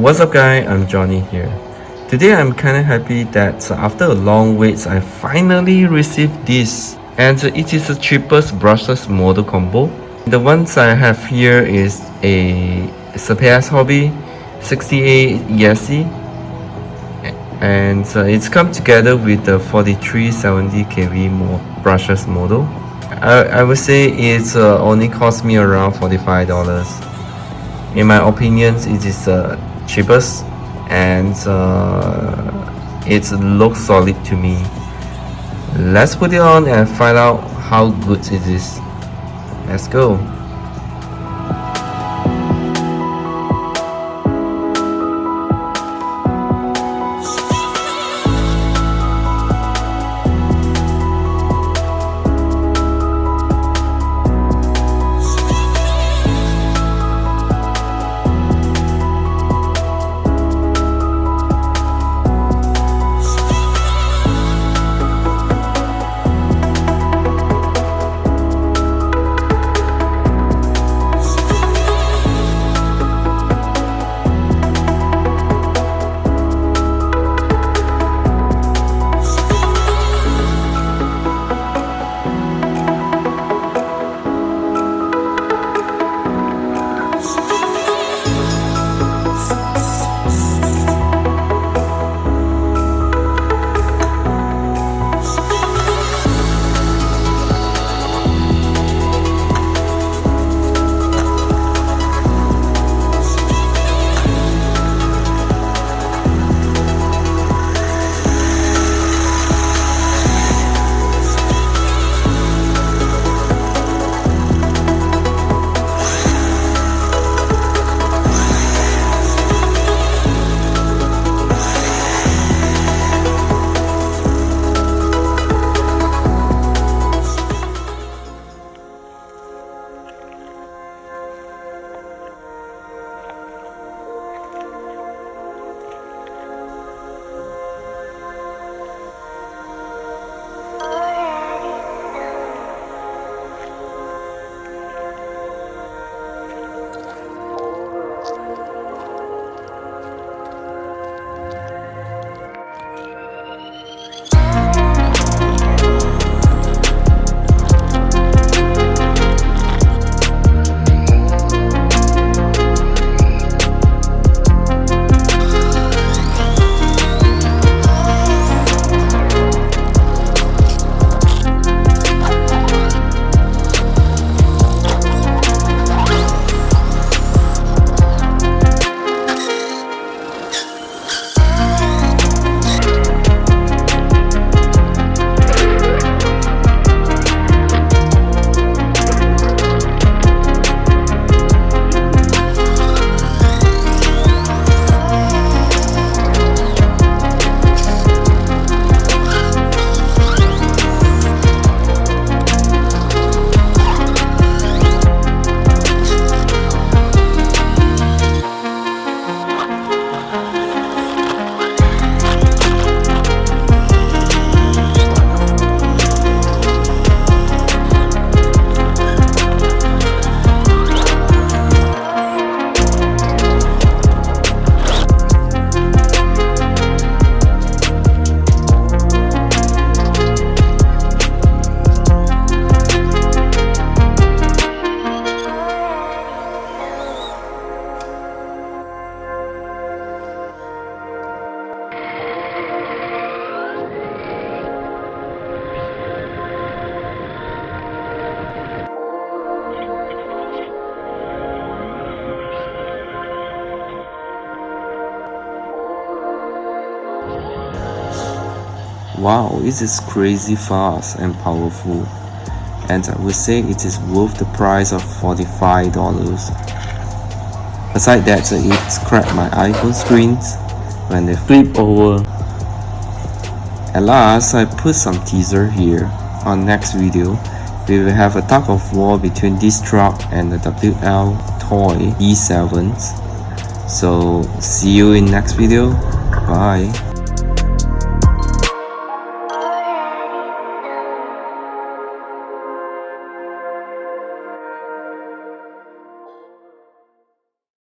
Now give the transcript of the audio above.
What's up guys, I'm Johnny here. Today I'm kinda happy that after a long wait I finally received this, and it is the cheapest brushless model combo. The ones I have here is a Surpass Hobby 68 ESC, and it's come together with the 4370 kV brushless model. I would say it's only cost me around $45. In my opinion, it is the cheapest, and it looks solid to me. Let's put it on and find out how good it is. Let's go. Wow, it is crazy fast and powerful, and I would say it is worth the price of $45. Aside that, it cracked my iPhone screens when they flip over. At last, I put some teaser here. On next video, we will have a tug of war between this truck and the WL toy E7s. So see you in next video. Bye.